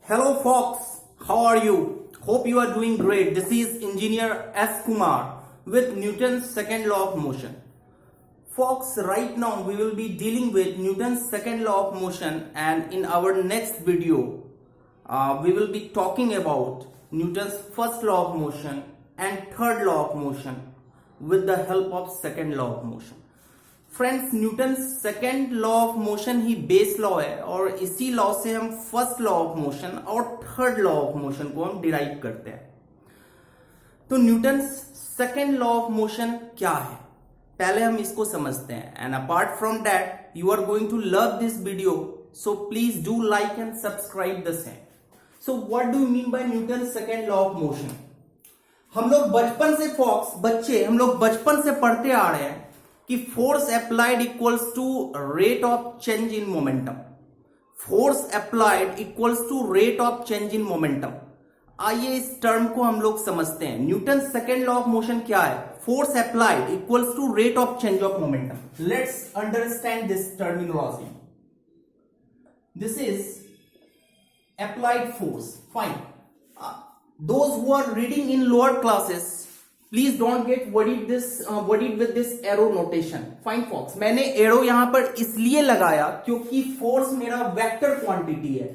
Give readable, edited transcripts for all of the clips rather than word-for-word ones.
Hello folks, how are you? Hope you are doing great. This is Engineer S. Kumar with Newton's second law of motion. Folks, right now we will be dealing with Newton's second law of motion, and in our next video we will be talking about Newton's first law of motion and third law of motion with the help of second law of motion. Friends, Newton second law of motion ही base law है और इसी law से हम first law of motion और third law of motion को हम derive करते हैं. तो न्यूटन सेकेंड लॉ ऑफ मोशन क्या है, पहले हम इसको समझते हैं. And apart from that you are going to love this video, so please do like and subscribe the same. So what do you mean by Newton second law of motion? हम लोग बचपन से हम लोग बचपन से पढ़ते आ रहे हैं कि force applied equals to rate of change in momentum. Force applied equals to rate of change in momentum. आइए इस टर्म को हम लोग समझते हैं. Newton second law of motion क्या है? Force applied equals to rate of change of momentum. Let's understand this terminology. This is applied force. Fine. Those who are reading in lower classes, please don't get worried with this arrow notation. Fine folks, मैंने arrow यहां पर इसलिए लगाया क्योंकि force मेरा vector quantity है.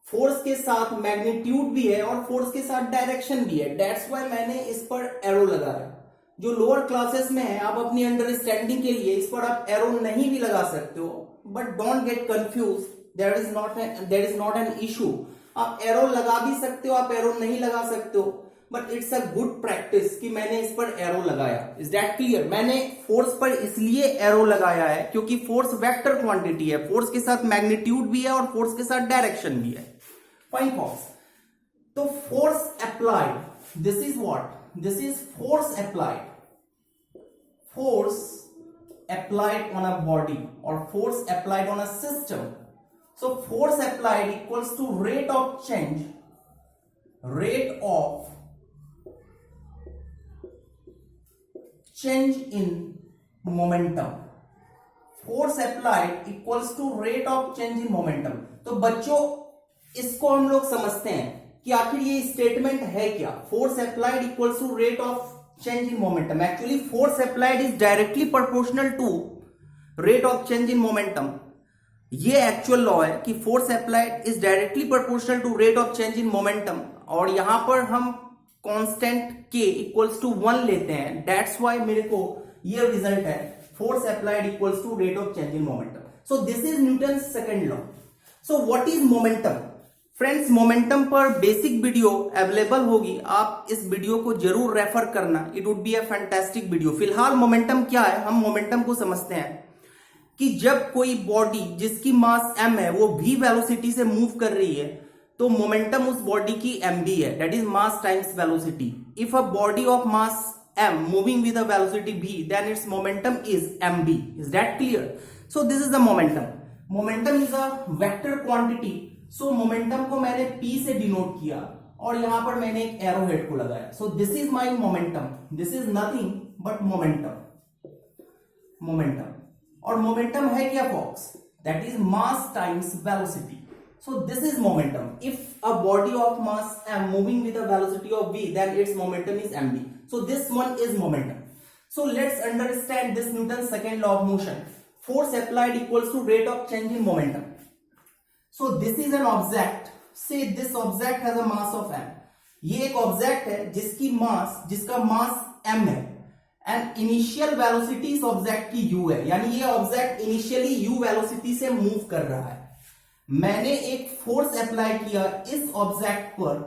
Force के साथ मैग्नीट्यूड भी है और फोर्स के साथ डायरेक्शन भी है. दैट्स व्हाई मैंने इस पर एरो लगाया. जो लोअर क्लासेस में है, आप अपनी अंडरस्टैंडिंग के लिए इस पर आप एरो नहीं भी लगा सकते हो, but don't get confuse. There is not an issue. आप एरो लगा भी सकते हो, आप एरो नहीं लगा सकते हो, but it's a good practice कि मैंने इस पर एरो लगाया. Is that clear? मैंने फोर्स पर इसलिए एरो लगाया है क्योंकि फोर्स वेक्टर क्वांटिटी है. फोर्स के साथ मैग्नीट्यूड भी है और फोर्स के साथ डायरेक्शन भी है. Fine force. तो force applied, this is what? This is force applied. Force applied on a body और force applied on a system. So force applied equals to rate of change in momentum. Force applied equals to rate of change in momentum. तो बच्चों, इसको हम लोग समझते हैं कि आखिर ये स्टेटमेंट है क्या. Force applied equals to rate of change in momentum. Actually force applied is directly proportional to rate of change in momentum. ये एक्चुअल लॉ है कि force applied is directly proportional to rate of change in momentum. और यहां पर हम constant के equals to 1 लेते हैं. दैट्स व्हाई मेरे को ये रिजल्ट है force applied equals to rate of change in momentum. So this is Newton second law. So what is momentum? Friends, momentum पर बेसिक वीडियो अवेलेबल होगी. आप इस वीडियो को जरूर रेफर करना. It would be a fantastic video. फिलहाल momentum क्या है, हम मोमेंटम को समझते हैं कि जब कोई बॉडी जिसकी मास m है वो v वेलोसिटी से मूव कर रही है, तो मोमेंटम उस बॉडी की mv है. That is mass times velocity. If a body of mass m moving with a velocity v, then its momentum is mv. Is that clear? So this is the momentum. Momentum is a vector quantity. So momentum को मैंने p से denote किया और यहां पर मैंने एक arrow head को लगाया. So this is my momentum. This is nothing but momentum. और मोमेंटम है क्या folks? That is mass times velocity. So this is momentum. If a body of mass m moving with a velocity of v, then its momentum is mv. So this one is momentum. So let's understand this Newton second law of motion. Force applied equals to rate of change in momentum. So this is an object. Say this object has a mass of m. ये एक object है जिसका mass m है and initial velocity इस object की u है. यानी ये ऑब्जेक्ट इनिशियली u वेलोसिटी से मूव कर रहा है. मैंने एक फोर्स अप्लाई किया इस ऑब्जेक्ट पर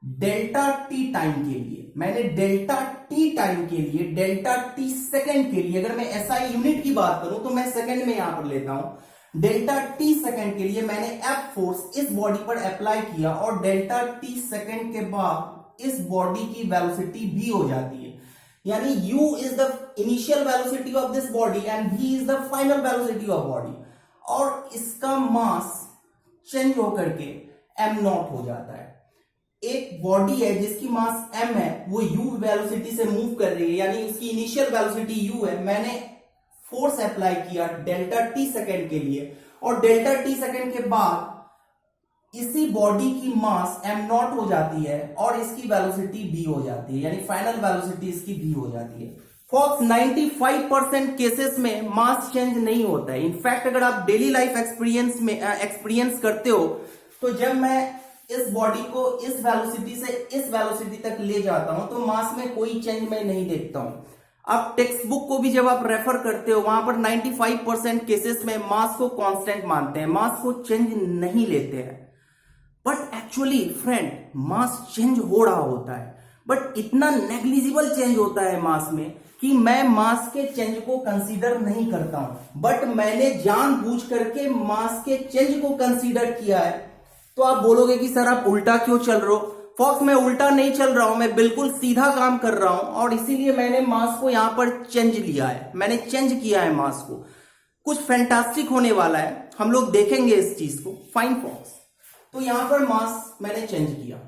डेल्टा टी टाइम के लिए. मैंने डेल्टा टी टाइम के लिए, डेल्टा टी सेकेंड के लिए, अगर मैं एसआई यूनिट की बात करूं तो मैं सेकेंड में यहां पर लेता हूं. डेल्टा टी सेकेंड के लिए मैंने एफ फोर्स इस बॉडी पर अप्लाई किया और डेल्टा टी सेकेंड के बाद इस बॉडी की वेलोसिटी v हो जाती है. यानी u is the initial velocity of this body and v is the final velocity of body. और इसका मास चेंज होकर के m नॉट हो जाता है. एक बॉडी है जिसकी मास m है, वो u वेलोसिटी से मूव कर रही है, यानी उसकी इनिशियल वेलोसिटी u है. मैंने फोर्स अप्लाई किया डेल्टा t सेकेंड के लिए और डेल्टा t सेकेंड के बाद इसी बॉडी की मास m0 हो जाती है और इसकी वेलोसिटी v हो जाती है, यानी फाइनल वेलोसिटी इसकी v हो जाती है। फॉक्स 95% केसेस में मास चेंज नहीं होता है। इनफैक्ट अगर आप डेली लाइफ एक्सपीरियंस करते हो तो जब मैं इस बॉडी को इस वेलोसिटी से इस वेलोसिटी तक ले जाता हूं तो मास में कोई चेंज मैं नहीं देखता हूं। आप टेक्स्ट बुक को भी जब आप रेफर करते हो वहां पर 95% केसेस में मास को कांस्टेंट मानते हैं, मास को चेंज नहीं लेते हैं। But actually friend mass change हो रहा होता है, बट इतना नेग्लिजिबल चेंज होता है मास में कि मैं मास के चेंज को कंसीडर नहीं करता हूं। बट मैंने जानबूझ करके मास के चेंज को कंसीडर किया है। तो आप बोलोगे कि सर आप उल्टा क्यों चल रहे हो? फॉक्स मैं उल्टा नहीं चल रहा हूं, मैं बिल्कुल सीधा काम कर रहा हूं और इसीलिए मैंने मास को यहां पर चेंज लिया है, मैंने चेंज किया है मास को। कुछ फैंटास्टिक होने वाला है, हम लोग देखेंगे इस चीज को। फाइन फॉक्स, तो यहां पर मास मैंने चेंज किया।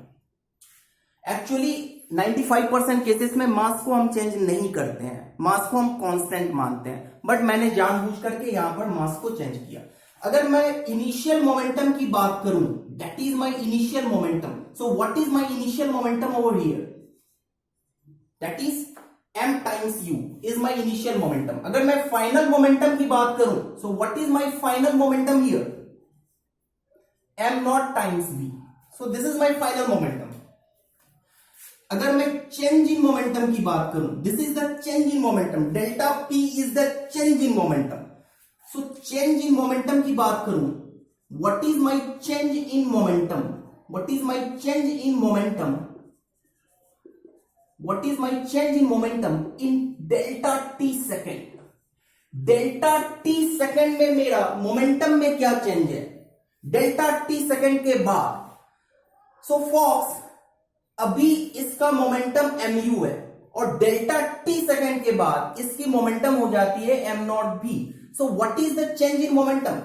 एक्चुअली 95% केसेस में मास को हम चेंज नहीं करते हैं, मास को हम कांस्टेंट मानते हैं, बट मैंने जानबूझ करके यहां पर मास को चेंज किया। अगर मैं इनिशियल मोमेंटम की बात करूं, that is my initial momentum. So what is my initial momentum over here? That is m times u is my initial momentum. अगर मैं फाइनल मोमेंटम की बात करूं, so what is my final momentum here? m0 times v। So this is my final momentum. अगर मैं change in momentum की बात करूं, this is the change in momentum, delta p is the change in momentum. So change in momentum की बात करूं, what is my change in momentum? What is my change in momentum? What is my change in momentum in delta t second? Delta t second में मेरा momentum में क्या change है delta t second के बाद? सो फॉक्स अभी इसका momentum mu है और डेल्टा t सेकेंड के बाद इसकी मोमेंटम हो जाती है m0 v। So what is the change in momentum?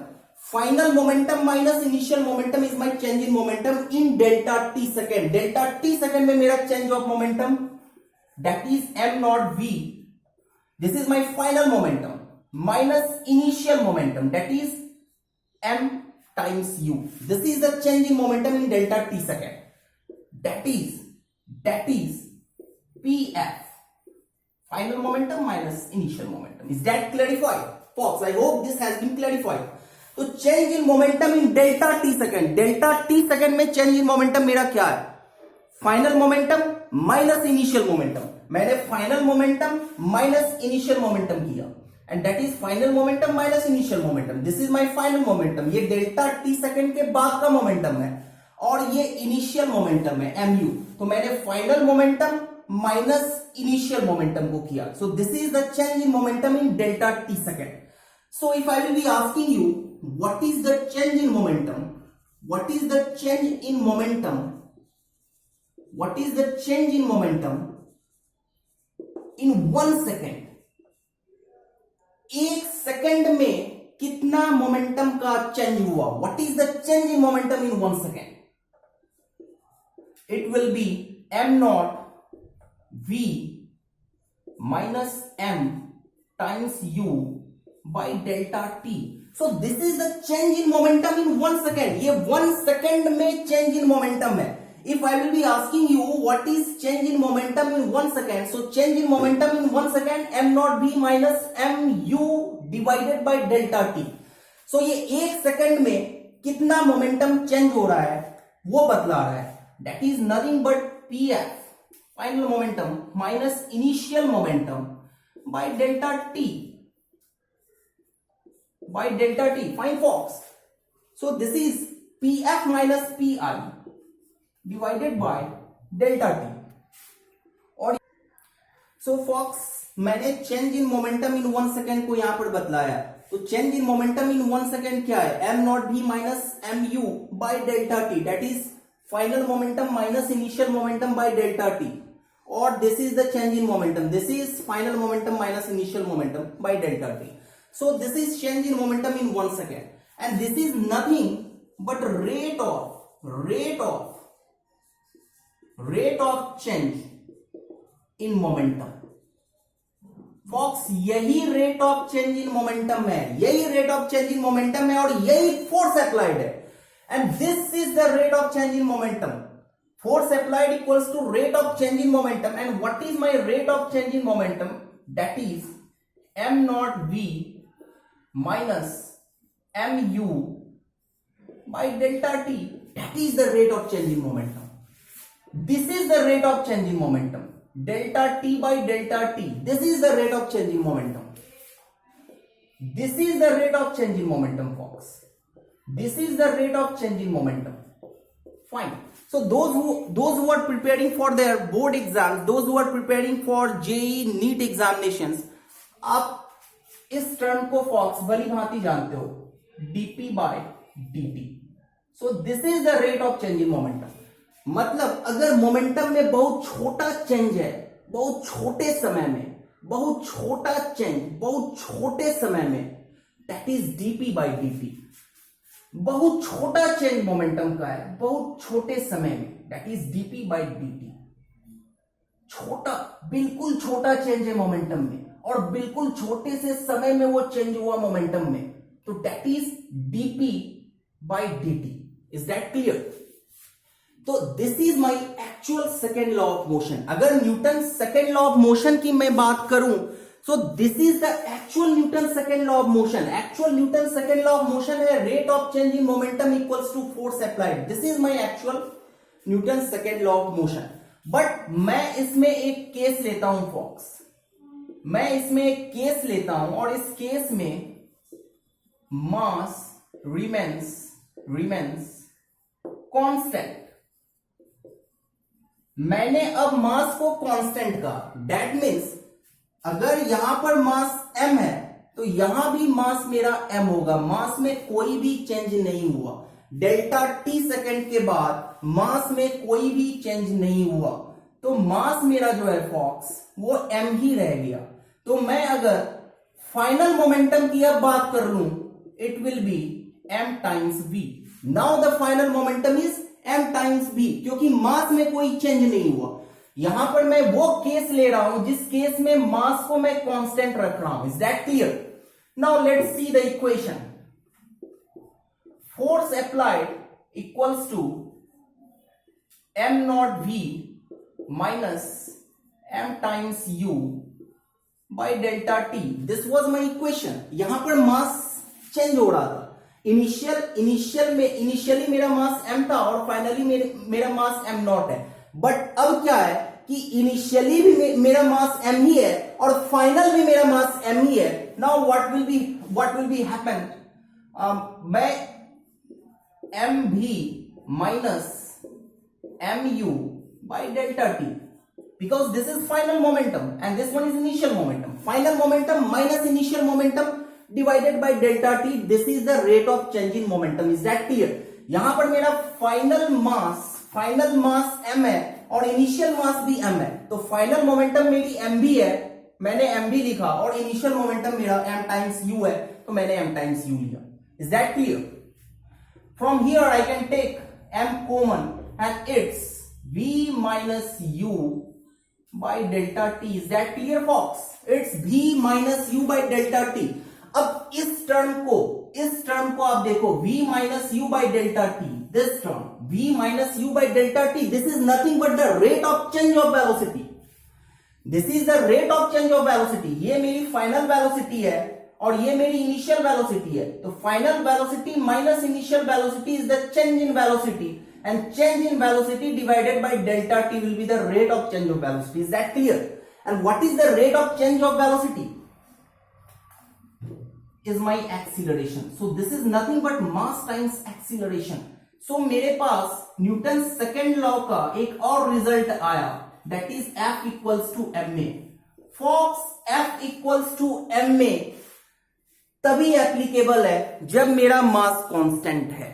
Final momentum minus initial momentum is my change in momentum in delta t second. Delta t second में मेरा change of momentum that is m0 v। This is my final momentum minus initial momentum that is m times u। This is the change in momentum in delta t second, that is pf, final momentum minus initial momentum. Is that clarified, folks? I hope this has been clarified. तो change in momentum in delta t second, delta t second में change in momentum मेरा क्या है? Final momentum minus initial momentum. मैंने final momentum minus initial momentum किया and that is final momentum minus initial momentum. This is my final momentum. ये delta t second के बाद का मोमेंटम है और ये इनिशियल मोमेंटम है mu। तो मैंने final momentum minus initial momentum को किया। सो this is the change in momentum in delta t second. So if I will be asking you what is the change in momentum, what is the change in momentum, what is the change in momentum in 1 second? एक second में कितना momentum का change हुआ? What is the change in momentum in 1 second? It will be m0 v minus m times u by delta t. So this is the change in momentum in 1 second. ये 1 second में change in momentum है. If I will be asking you what is change in momentum in 1 second, so change in momentum in 1 second m0 v minus mu divided by delta t. So ये 1 second में कितना momentum change हो रहा है वो बतला रहा है। That is nothing but pf, final momentum minus initial momentum by delta t, by delta t. Fine, folks. So this is pf minus pi divided by delta t. और so folks, मैंने change in momentum in 1 second को यहां पर बतलाया। तो change in momentum in 1 second क्या है? m0 v minus mu by delta t, that is final momentum minus initial momentum by delta t, or this is the change in momentum, this is final momentum minus initial momentum by delta t. So this is change in momentum in 1 second and this is nothing but rate of change in momentum. Fox, यही rate of change in momentum है, यही rate of change in momentum है और यही force applied है। and this is the rate of change in momentum. Force applied equals to rate of change in momentum, and what is my rate of change in momentum? That is m naught v minus mu by delta t. That is the rate of change in momentum. This is the rate of change in momentum. Delta t by delta t. This is the rate of change in momentum. This is the rate of change in momentum, folks. This is the rate of change in momentum. Fine. So those who are preparing for their board exams, those who are preparing for JEE NEET examinations, आप इस term को fox भली भांति जानते हो, dp by dt. So this is the rate of change in momentum. मतलब अगर momentum में बहुत छोटा चेंज है, बहुत छोटे समय में, बहुत छोटा चेंज बहुत छोटे समय में, that is dp by dt. बहुत छोटा चेंज मोमेंटम का है बहुत छोटे समय में, that is dp by dt. छोटा, बिल्कुल छोटा चेंज है मोमेंटम में और बिल्कुल छोटे से समय में वो चेंज हुआ मोमेंटम में, तो that is dp by dt. Is that clear? तो this is my actual second law of motion. अगर Newton second law of motion की मैं बात करूं, so this is the actual Newton second law of motion. Actual Newton second law of motion है rate of change in momentum equals to force applied. This is my actual Newton second law of motion. But मैं इसमें एक case लेता हूं fox, मैं इसमें एक case लेता हूं और इस केस में मास रिमेन्स कांस्टेंट. मैंने अब मास को कांस्टेंट कहा. दैट मीन्स अगर यहां पर मास m है तो यहां भी मास मेरा m होगा. मास में कोई भी चेंज नहीं हुआ. डेल्टा t सेकेंड के बाद मास में कोई भी चेंज नहीं हुआ, तो मास मेरा जो है फॉक्स वो m ही रह गया. तो मैं अगर फाइनल मोमेंटम की अब बात कर लूं, it will be m times v. Now the final momentum is m times v, क्योंकि मास में कोई चेंज नहीं हुआ. यहां पर मैं वो केस ले रहा हूं जिस केस में मास को मैं कांस्टेंट रख रहा हूं. Is that clear? Now let's see the equation. Force applied equals to m not v minus m times u by delta t. This was my equation. यहां पर मास चेंज हो रहा था. इनिशियली मेरा मास m था और फाइनली मेरा मास m not है. बट अब क्या है कि इनिशियली भी मेरा मास m ही है और फाइनल भी मेरा मास m ही है. Now what will be happen, मैं mv minus mu bye delta t, because this is final momentum and this one is initial momentum. Final momentum minus initial momentum divided by delta t. This is the rate of change in momentum. Is that clear? यहां पर मेरा final मास m है और initial mass भी m है, तो final momentum मेरी mb है, मैंने mb लिखा, और इनिशियल मोमेंटम मेरा m टाइम्स u है, तो मैंने m टाइम्स u लिया. Is that clear? From here I can take m common and it's v minus u by delta t. Is that clear folks? It's v minus u by delta t. अब इस term को आप देखो, v minus u by delta t. This term v minus u by delta t, this is nothing but the rate of change of velocity. This is the rate of change of velocity. ये मेरी final velocity है और ये मेरी initial velocity है. तो final velocity minus initial velocity is the change in velocity, and change in velocity divided by delta t will be the rate of change of velocity. Is that clear? And what is the rate of change of velocity? Is my acceleration. So this is nothing but mass times acceleration. So मेरे पास Newton second law का एक और result आया, that is F equals to ma. Fox, F equals to ma तभी applicable है जब मेरा mass constant है.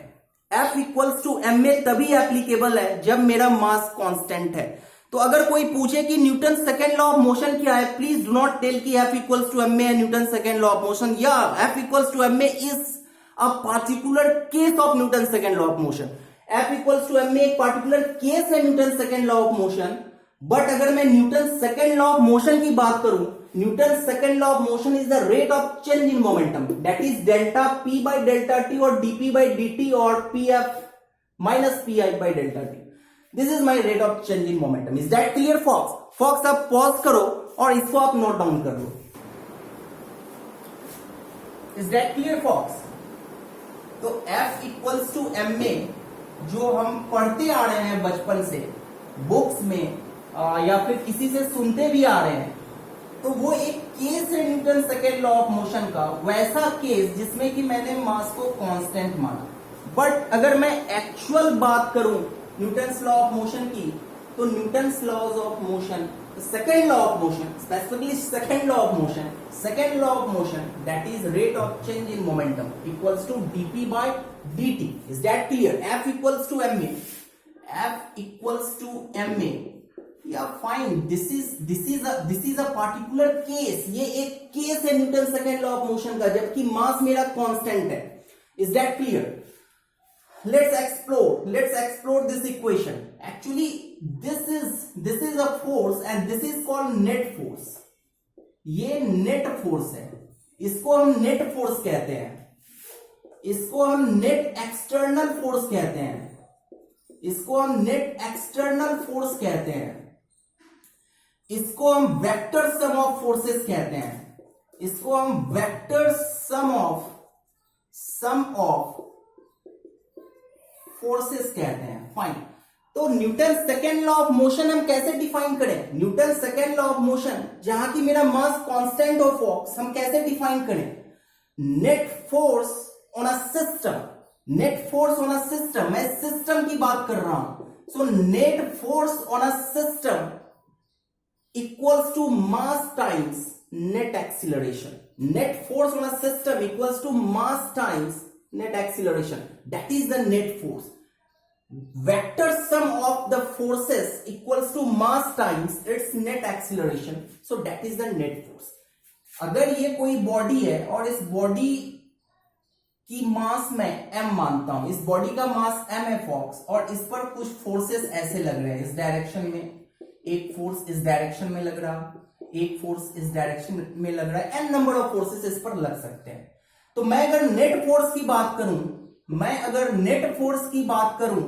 F इक्वल्स टू ma तभी एप्लीकेबल है जब मेरा मास कांस्टेंट है. तो अगर कोई पूछे कि Newton second law of motion क्या है, प्लीज डू नॉट टेल कि F इक्वल्स टू ma है Newton second law of motion. या F equals to ma is a particular case of Newton second law of motion. F equals to ma एक particular case है Newton second law of motion. But अगर मैं Newton second law of motion की बात करूं, Newton second law of motion is the rate of change in momentum, that is delta P by delta T और DP by D T और P F minus P I by delta T. This is my rate of change in momentum. Is that clear folks? Folks आप pause करो और इसको आप note down कर लो. Is that clear folks? तो F equals to M में जो हम पढ़ते आ रहे हैं बचपन से बुक्स में या फिर किसी से सुनते भी आ रहे हैं, तो वो एक केस है Newton second law of motion का, वैसा केस जिसमें कि मैंने मास को कांस्टेंट माना. बट अगर मैं एक्चुअल बात करूं न्यूटन्स लॉ ऑफ मोशन की, तो Newton's laws of motion, second law of motion, specifically second law of motion, that is rate of change in momentum equals to dp by dt. Is that clear? F equals to ma. Yeah, fine. This is a particular case. ये एक case है Newton second law of motion का, जबकि मास मेरा constant है. Is that clear? Let's explore this equation. Actually, this is a force and this is called net force. ये net force है, इसको हम नेट फोर्स कहते हैं, इसको हम नेट एक्सटर्नल फोर्स कहते हैं, इसको हम नेट एक्सटर्नल फोर्स कहते हैं, इसको हम वेक्टर सम ऑफ फोर्सेस कहते हैं, इसको हम वेक्टर सम ऑफ फोर्सेस कहते हैं. फाइन. तो न्यूटन सेकेंड लॉ ऑफ मोशन हम कैसे डिफाइन करें? Newton second law of motion जहां की मेरा मास कांस्टेंट ऑफ फोर्स, हम कैसे डिफाइन करें? Net force on a system. Net force on a system, मैं सिस्टम की बात कर रहा हूं. So net force on a system equals to mass times net acceleration. Net force on a system equals to mass times net acceleration. That is the net force. Vector sum of the forces equals to mass times its net acceleration. So that is the net force. अगर ये कोई body है और इस body की मास मैं m मानता हूं, इस बॉडी का मास m है फॉक्स, और इस पर कुछ फोर्सेस ऐसे लग रहे हैं इस डायरेक्शन में, एक फोर्स इस डायरेक्शन में लग रहा, एक फोर्स इस डायरेक्शन में लग रहा है, n नंबर ऑफ फोर्सेस इस पर लग सकते हैं. तो मैं अगर नेट फोर्स की बात करूं,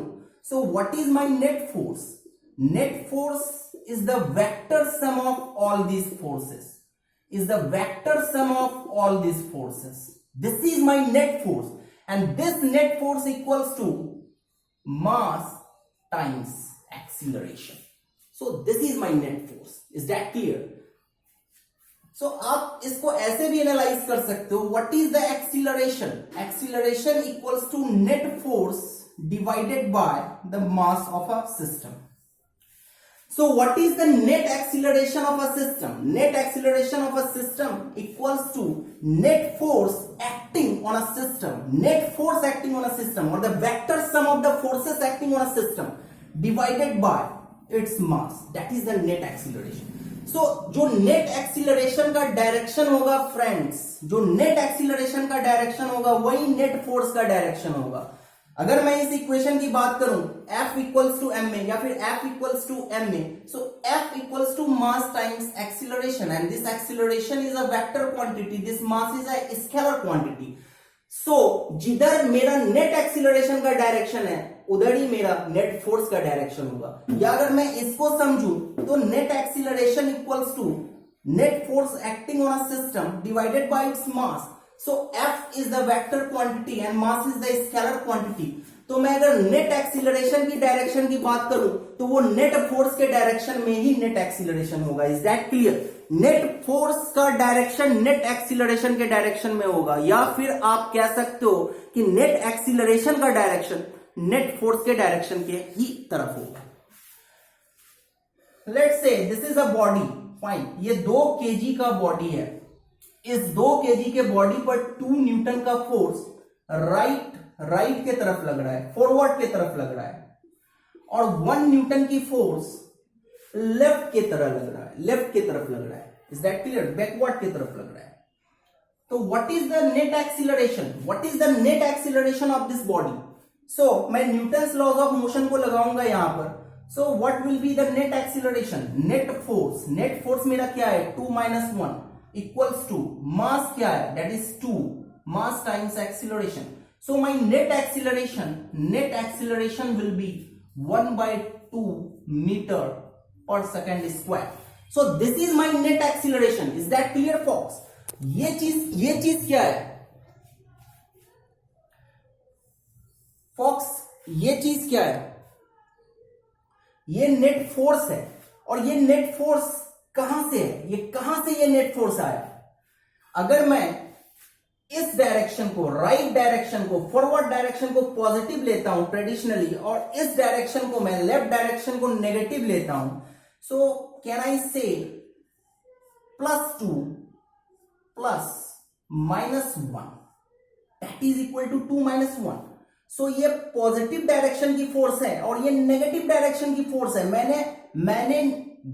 so what is my net force? Net force is the vector sum of all these forces, this is my net force, and this net force equals to mass times acceleration. So this is my net force. Is that clear? So आप इसको ऐसे भी analyse कर सकते हो, what is the acceleration? Acceleration equals to net force divided by the mass of a system. So what is the net acceleration of a system? Net acceleration of a system equals to net force acting on a system, net force acting on a system, और the vector sum of the forces acting on a system divided by its mass. That is the net acceleration. So जो net acceleration का direction होगा friends, जो net acceleration का direction होगा वही net force का direction होगा. अगर मैं इस इक्वेशन की बात करूं F equals to M A या फिर F equals to M A, so F equals to mass times acceleration, and this acceleration is a vector quantity, this mass is a scalar quantity. So जिधर मेरा net acceleration का direction है उधर ही मेरा net force का direction होगा. या अगर मैं इसको समझूं तो net acceleration equals to net force acting on a system divided by its mass. So F is the vector quantity and mass is the scalar quantity. तो मैं अगर नेट एक्सीलरेशन की डायरेक्शन की बात करूं तो वो नेट फोर्स के डायरेक्शन में ही नेट एक्सीलरेशन होगा. Is that clear? Net force का डायरेक्शन नेट एक्सीलरेशन के डायरेक्शन में होगा, या फिर आप कह सकते हो कि नेट एक्सीलरेशन का डायरेक्शन नेट फोर्स के डायरेक्शन के ही तरफ होगा. Let's say this is a body. Fine. ये 2 kg का बॉडी है. इस 2 kg के बॉडी पर 2 न्यूटन का फोर्स राइट के तरफ लग रहा है, फॉरवर्ड के तरफ लग रहा है, और 1 न्यूटन की फोर्स लेफ्ट की तरफ लग रहा है. Is that clear? बैकवर्ड की तरफ लग रहा है. तो what is the net acceleration of this body? So मैं न्यूटन्स लॉज ऑफ मोशन को लगाऊंगा यहां पर. So what will be the net acceleration, net force मेरा क्या है 2 - 1 इक्वल्स टू मास क्या है that is 2 mass times acceleration. So my net acceleration will be 1/2 meter per second square. So this is my net acceleration. Is that clear, folks? ये चीज क्या है Fox? ये चीज क्या है? ये नेट फोर्स है. और ये नेट फोर्स कहां से है? ये कहां से ये नेट फोर्स आया? अगर मैं इस डायरेक्शन को, राइट डायरेक्शन को, फॉरवर्ड डायरेक्शन को पॉजिटिव लेता हूं ट्रेडिशनली, और इस डायरेक्शन को मैं, लेफ्ट डायरेक्शन को नेगेटिव लेता हूं, so can I say +2 plus -1 that is equal to 2 - 1. सो ये पॉजिटिव डायरेक्शन की फोर्स है और ये नेगेटिव डायरेक्शन की फोर्स है. मैंने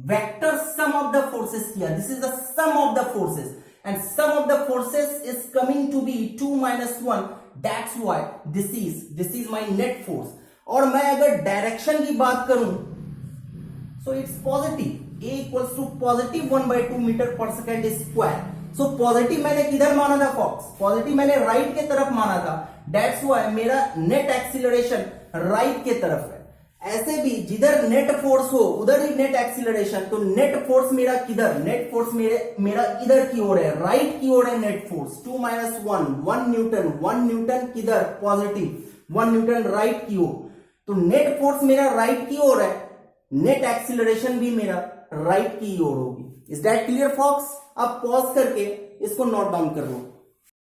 vector sum of the forces किया. This is the sum of the forces and sum of the forces is coming to be 2 - 1. That's why this is my net force. और मैं अगर direction की बात करूं so it's positive. A equals to positive 1/2 meter per second square. So positive मैंने किधर माना था फॉक्स? पॉजिटिव मैंने राइट के तरफ माना था. That's why मेरा नेट एक्सीलरेशन राइट के तरफ है. ऐसे भी जिधर नेट फोर्स हो उधर ही नेट एक्सीलरेशन. तो नेट फोर्स मेरा किधर? नेट फोर्स मेरा इधर की ओर है, राइट की ओर है नेट फोर्स. 2 - 1 1 न्यूटन किधर? पॉजिटिव 1 न्यूटन राइट की ओर. तो नेट फोर्स मेरा राइट की ओर है, नेट एक्सीलरेशन भी मेरा राइट की ओर होगी. Is that clear folks? आप पॉज करके इसको नोट डाउन कर लो.